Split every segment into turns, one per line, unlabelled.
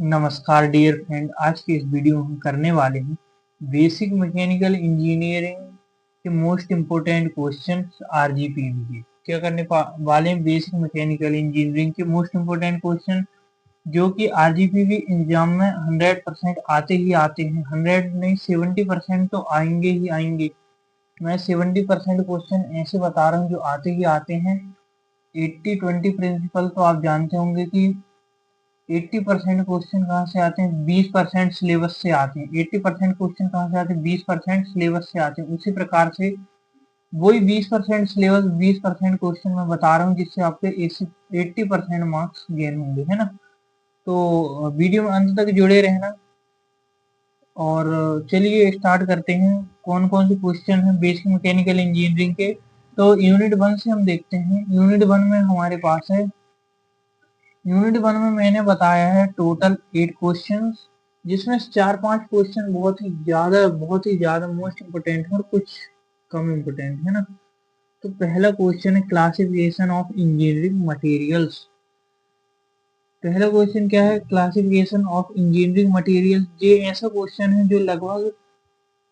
नमस्कार dear friend, आज की इस वीडियो में हम करने वाले हैं बेसिक मैकेनिकल इंजीनियरिंग के मोस्ट इम्पोर्टेंट क्वेश्चंस आरजीपीवी के। क्या करने वाले हैं? बेसिक मैकेनिकल इंजीनियरिंग के मोस्ट इम्पोर्टेंट क्वेश्चन जो कि आरजीपीवी एग्जाम में 100% आते ही आते हैं। 100 नहीं, 70% तो आएंगे ही आएंगे। मैं 70% क्वेश्चन ऐसे बता रहा हूँ जो आते ही आते हैं। 80-20 प्रिंसिपल तो आप जानते होंगे कि 80% क्वेश्चन कहाँ से आते हैं? 20% सिलेबस से आते हैं। 80% क्वेश्चन कहाँ से आते हैं? 20% सिलेबस से आते हैं। उसी प्रकार से वही 20% सिलेबस, 20% क्वेश्चन मैं बता रहा हूँ जिससे आपके 80% मार्क्स गेन होंगे, है ना। तो वीडियो में अंत तक जुड़े रहना। और चलिए स्टार्ट करते हैं। कौन कौन से क्वेश्चन हैं बेसिक मैकेनिकल इंजीनियरिंग के? तो यूनिट 1 से हम देखते हैं। यूनिट 1 में हमारे पास है, यूनिट 1 में मैंने बताया है टोटल 8 क्वेश्चंस, जिसमें 4-5 क्वेश्चन बहुत ही ज्यादा मोस्ट इम्पोर्टेंट है और कुछ कम इम्पोर्टेंट है ना। तो पहला क्वेश्चन है क्लासिफिकेशन ऑफ इंजीनियरिंग मटेरियल्स। पहला क्वेश्चन क्या है? Classification of engineering materials. ये ऐसा क्वेश्चन है जो लगभग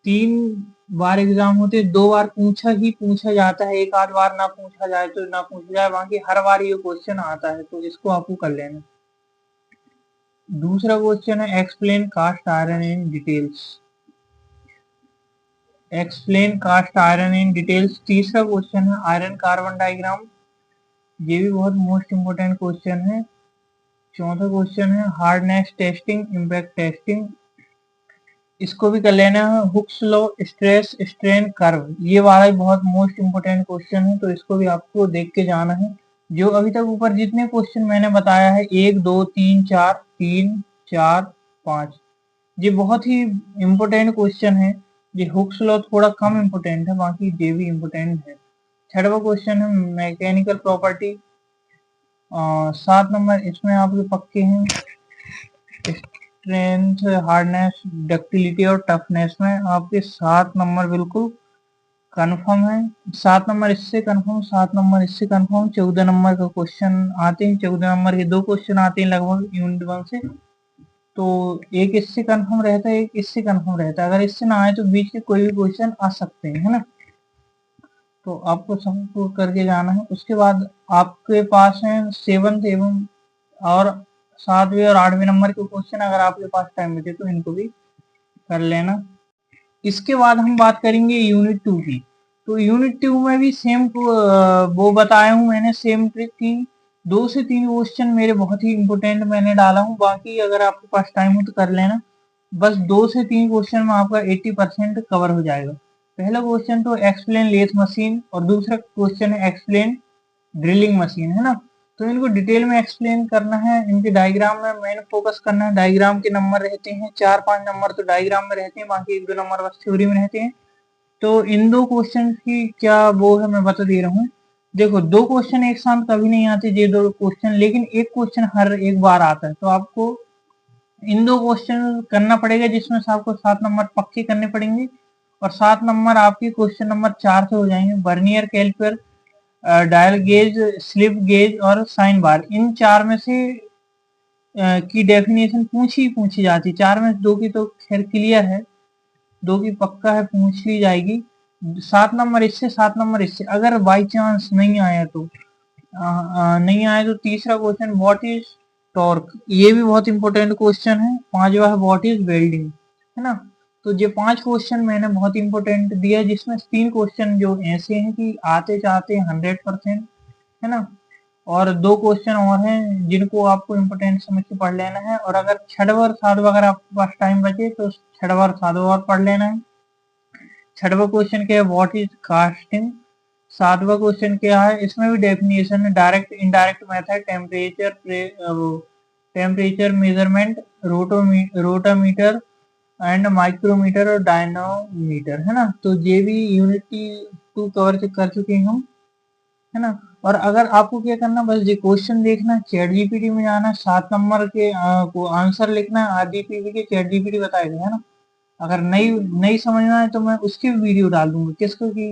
3 बार एग्जाम होते हैं, 2 बार पूछा जाता है, एक आध बार ना पूछा जाए तो ना पूछा जाए, बाकी हर बार ये क्वेश्चन आता है, तो इसको आपको कर लेना। दूसरा क्वेश्चन है explain cast iron in details. Explain cast iron in details. तीसरा क्वेश्चन है आयरन कार्बन डायग्राम। ये भी बहुत मोस्ट इम्पोर्टेंट क्वेश्चन है। चौथा क्वेश्चन है हार्डनेस टेस्टिंग, इम्पैक्ट टेस्टिंग। इसको भी कर लेना है। Hooke's law, stress strain curve, ये वाला भी बहुत मोस्ट इम्पोर्टेंट क्वेश्चन है, तो इसको भी आपको देख के जाना है। जो अभी तक ऊपर जितने क्वेश्चन मैंने बताया है, 1 2 3 4, 3 4 5, ये बहुत ही इम्पोर्टेंट क्वेश्चन है। ये हुक्स लॉ थोड़ा कम इम्पोर्टेंट है, बाकी ये भी इम्पोर्टेंट है। छठवा क्वेश्चन है मैकेनिकल प्रॉपर्टी। 7 नंबर इसमें आपके पक्के हैं। स्ट्रेंथ, हार्डनेस, डक्टिलिटी और टफनेस में आपके 7 नंबर बिल्कुल कंफर्म है। 7 नंबर इससे कंफर्म, 7 नंबर इससे कंफर्म। 14 नंबर का क्वेश्चन आते हैं, 14 नंबर के 2 क्वेश्चन आते हैं लगभग यूनिट 1 से। तो एक इससे कंफर्म रहता है, एक इससे कंफर्म रहता है। अगर इससे ना आए तो बीच के कोई भी क्वेश्चन आ सकते हैं, है ना। तो आपको सबको करके जाना है। उसके बाद आपके पास है 7th एवं और 7वें और 8वें नंबर के क्वेश्चन, अगर आपके पास टाइम बचे तो इनको भी कर लेना। इसके बाद हम बात करेंगे यूनिट 2 की। तो यूनिट 2 में भी सेम वो बताया हूँ मैंने, सेम ट्रिक की। 2 से 3 क्वेश्चन मेरे बहुत ही इंपोर्टेंट मैंने डाला हूँ, बाकी अगर आपके पास टाइम हो तो कर लेना। बस 2 से 3 क्वेश्चन में आपका 80% कवर हो जाएगा। पहला क्वेश्चन तो एक्सप्लेन लेथ मशीन और दूसरा क्वेश्चन है एक्सप्लेन ड्रिलिंग मशीन, है ना। तो इनको डिटेल में एक्सप्लेन करना है। इनके डायग्राम में मैंने फोकस करना है। डायग्राम के नंबर रहते हैं 4-5 नंबर तो डायग्राम में रहते हैं, बाकी 1-2 नंबर बस थ्योरी में रहते हैं। तो इन 2 क्वेश्चन की क्या वो है मैं बता दे रहा हूँ। देखो, 2 क्वेश्चन एक साथ कभी नहीं आते ये 2 क्वेश्चन, लेकिन एक क्वेश्चन हर एक बार आता है। तो आपको इन 2 क्वेश्चन करना पड़ेगा, जिसमें से आपको 7 नंबर पक्के करने पड़ेंगे। और 7 नंबर आपके क्वेश्चन नंबर 4 से हो जाएंगे। Vernier calliper, dial gauge, slip gauge और साइन बार, इन 4 में से की डेफिनेशन पूछी जाती है। 4 में 2 की तो खैर क्लियर है, 2 की पक्का है, पूछ ली जाएगी। 7 नंबर इससे, 7 नंबर इससे। अगर बाई चांस नहीं आया तो तीसरा क्वेश्चन व्हाट इज टॉर्क, ये भी बहुत इंपॉर्टेंट क्वेश्चन है। 5वां है व्हाट इज वेल्डिंग, है ना। तो ये 5 क्वेश्चन मैंने बहुत इंपॉर्टेंट दिया, जिसमें 3 क्वेश्चन जो ऐसे हैं कि आते जाते 100%, है ना। और 2 क्वेश्चन और हैं जिनको आपको इम्पोर्टेंट समझ के पढ़ लेना है। और अगर 6वां और 7वां अगर आपके पास टाइम बचे तो 6वां और 7वां और पढ़ लेना है। 6वां क्वेश्चन क्या है? What is casting. 7वां क्वेश्चन क्या है? इसमें भी डेफिनेशन है, direct indirect method, temperature measurement, rotameter and micrometer और डायनोमीटर, है ना। तो ये भी यूनिट 2 कवर कर चुके हैं हम, है ना। और अगर आपको क्या करना, बस ये क्वेश्चन देखना, चैट जीपीटी में जाना, 7 नंबर के को आंसर लिखना है। आरजीपीवी के चैट जीपीटी बताएगा, है ना। अगर नहीं नहीं समझना है तो मैं उसकी भी वीडियो डाल दूंगा, किसको की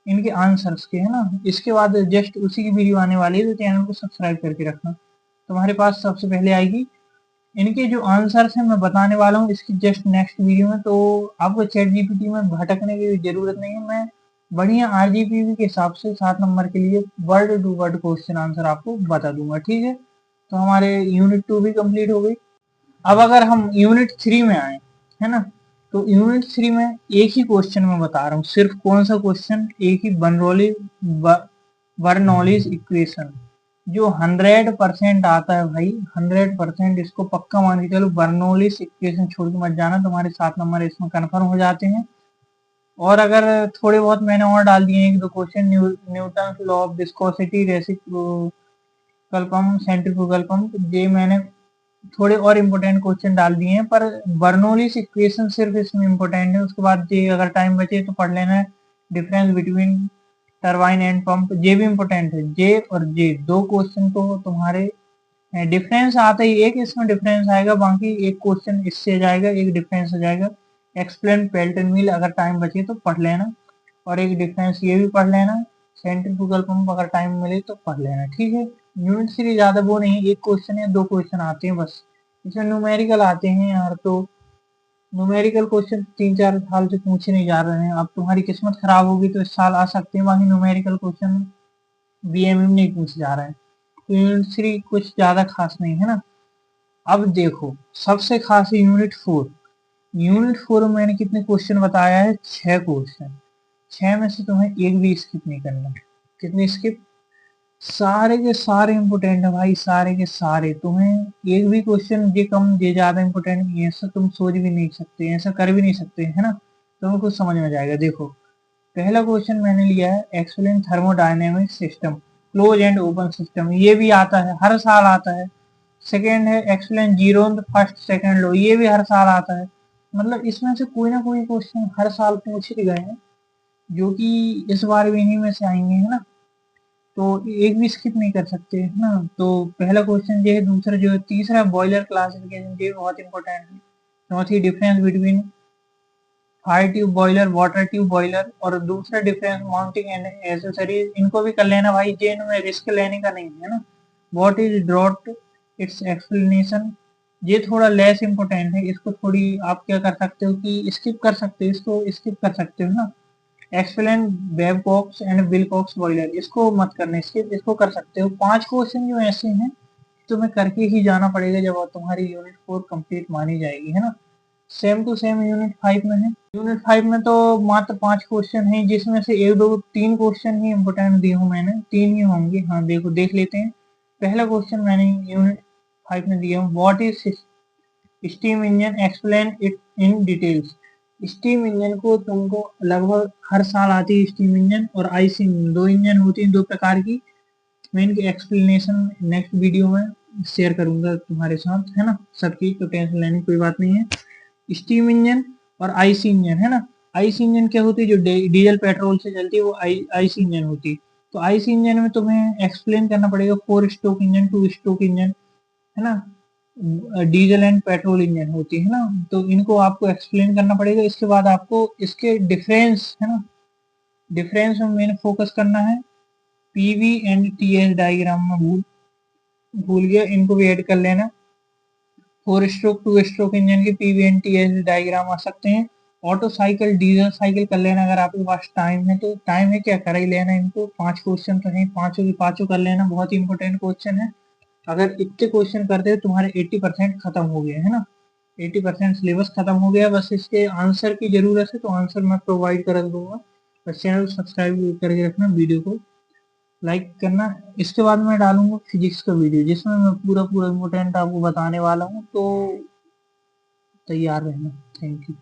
इनके आंसर्स के, है ना। इसके बाद जस्ट उसी की वीडियो आने वाली है, तो चैनल को सब्सक्राइब करके रखना। तुम्हारे पास सबसे पहले आएगी इनके जो आंसर्स हैं मैं बताने वाला हूँ इसकी जस्ट नेक्स्ट वीडियो में, तो आपको चैट जीपीटी में भटकने की जरूरत नहीं है। मैं बढ़िया आरजीपीवी के हिसाब से 7 नंबर के लिए word to word question answer आपको बता दूंगा, ठीक है। तो हमारे यूनिट 2 भी कंप्लीट हो गई। अब अगर हम यूनिट 3 में आए, है ना, तो यूनिट 3 में एक ही क्वेश्चन मैं बता रहा हूँ, सिर्फ कौन सा क्वेश्चन, एक ही बर्नौलीज इक्वेशन जो 100% आता है भाई, 100% इसको पक्का मान के चलो। बर्नौलीज इक्वेशन छोड़ के मत जाना, तुम्हारे 7 नंबर इसमें कन्फर्म हो जाते हैं। और अगर थोड़े बहुत मैंने और डाल दिए हैं एक दो question, Newton law of viscosity, reciprocal pump, centrifugal pump, ये मैंने थोड़े और इम्पोर्टेंट क्वेश्चन डाल दिए हैं। पर बर्नौलीज इक्वेशन सिर्फ इसमें इम्पोर्टेंट है। उसके बाद ये अगर टाइम बचे तो पढ़ लेना है difference between turbine and pump, ये भी इम्पोर्टेंट है। जे और जे दो क्वेश्चन तो तुम्हारे डिफरेंस आता ही, एक इसमें डिफरेंस आएगा, बाकी एक क्वेश्चन इससे जाएगा, एक डिफरेंस हो जाएगा। एक्सप्लेन पेल्टन व्हील अगर टाइम बचे तो पढ़ लेना, और एक डिफरेंस ये भी पढ़ लेना। सेंट्रीफ्यूगल पंप अगर टाइम मिले तो पढ़ लेना, ठीक है। यूनिट सीरीज ज्यादा वो नहीं, एक क्वेश्चन या दो क्वेश्चन आते हैं बस। इसमें न्यूमेरिकल आते हैं यार, तो न्यूमेरिकल क्वेश्चन 3-4 साल से पूछे नहीं जा रहे हैं। अब तुम्हारी किस्मत खराब होगी तो इस साल आ सकते हैं, बाकी न्यूमेरिकल क्वेश्चन बीएमएम नहीं पूछे जा रहे हैं। तो यूनिट 3 कुछ ज्यादा खास नहीं है ना। अब देखो सबसे खास है यूनिट 4। यूनिट 4 में मैंने कितने क्वेश्चन बताया है, 6 क्वेश्चन। 6 में से तुम्हें एक भी स्किप नहीं करना। कितने स्किप, सारे के सारे इम्पोर्टेंट है भाई, सारे के सारे। तुम्हें एक भी क्वेश्चन ये कम ये ज्यादा इम्पोर्टेंट नहीं है, ऐसा तुम सोच भी नहीं सकते, ऐसा कर भी नहीं सकते, है ना। तुम्हें कुछ समझ में जाएगा। देखो पहला क्वेश्चन मैंने लिया है, explain thermodynamic system, close and open system, ये भी आता है, हर साल आता है। सेकेंड है एक्सप्लेन जीरो फर्स्ट सेकेंड लो, ये भी हर साल आता है। मतलब इसमें से कोई ना कोई क्वेश्चन हर साल पूछ ही गए हैं, जो कि इस बार भी इन्हीं में से आएंगे, है ना। तो एक भी स्किप नहीं कर सकते, है ना। तो पहला क्वेश्चन ये है। दूसरा जो है, तीसरा बॉयलर क्लासिफिकेशन, ये बहुत इंपॉर्टेंट है। चौथी difference between fire tube boiler, water tube boiler, और दूसरा डिफरेंस माउंटिंग एंड एसेसरीज, इनको भी कर लेना भाई, जे इनमें रिस्क लेने का नहीं है ना। What is drought, its explanation, ये थोड़ा लेस इंपॉर्टेंट है, इसको थोड़ी आप क्या कर सकते हो कि स्किप कर सकते हो, इसको स्किप कर सकते हो ना। एक्सप्लेन बेबकॉक्स एंड विलकॉक्स बॉयलर, इसको मत करना, इसको कर सकते हो। 5 क्वेश्चन जो ऐसे हैं तुम्हें करके ही जाना पड़ेगा जब तुम्हारी यूनिट 4 कंप्लीट मानी जाएगी, है ना। सेम टू सेम यूनिट 5 में है। यूनिट 5 में तो मात्र 5 क्वेश्चन हैं, जिसमें से एक दो 3 क्वेश्चन ही इम्पोर्टेंट दिए हूँ मैंने, 3 ही होंगे। हाँ देखो देख लेते हैं। पहला क्वेश्चन मैंने यूनिट 5 में दिया हूँ, what is steam engine, explain it in details. Steam engine को तुमको लगभग हर साल आती है, स्टीम इंजन और आईसी इंजन, दो इंजन होती है, दो प्रकार की। मैं इनकी एक्सप्लेनेशन नेक्स्ट वीडियो में शेयर करूंगा तुम्हारे साथ, है ना। सबकी तो टेंशन लेने की कोई बात नहीं है। स्टीम इंजन और आईसी इंजन, है ना। आईसी इंजन क्या होती है, जो डीजल पेट्रोल से चलती है, वो आईसी इंजन होती है। तो आईसी इंजन में तुम्हें एक्सप्लेन करना पड़ेगा 4 स्ट्रोक इंजन, 2 स्ट्रोक इंजन, है ना। डीजल एंड पेट्रोल इंजन होती है ना, तो इनको आपको एक्सप्लेन करना पड़ेगा। इसके बाद आपको इसके डिफरेंस, है ना, डिफरेंस में मेन फोकस करना है। पीवी एंड टीएस डायग्राम में भूल गया, इनको भी ऐड कर लेना। 4 स्ट्रोक 2 स्ट्रोक इंजन के पीवी एंड टीएस डायग्राम आ सकते हैं। ऑटो साइकिल, डीजल साइकिल कर लेना, अगर आपके पास टाइम है तो। टाइम है क्या, कर ही लेना इनको। 5 क्वेश्चन तो है, पांचों की पांचों कर लेना, बहुत ही इंपॉर्टेंट क्वेश्चन है। अगर इतने क्वेश्चन करते हो तुम्हारे 80% खत्म हो गए, है ना। 80% सिलेबस खत्म हो गया, बस इसके आंसर की जरूरत है, तो आंसर मैं प्रोवाइड कर दूंगा। बस चैनल सब्सक्राइब करके रखना, वीडियो को लाइक करना। इसके बाद मैं डालूंगा फिजिक्स का वीडियो, जिसमें मैं पूरा पूरा इम्पोर्टेंट आपको बताने वाला हूँ, तो तैयार रहना। Thank you.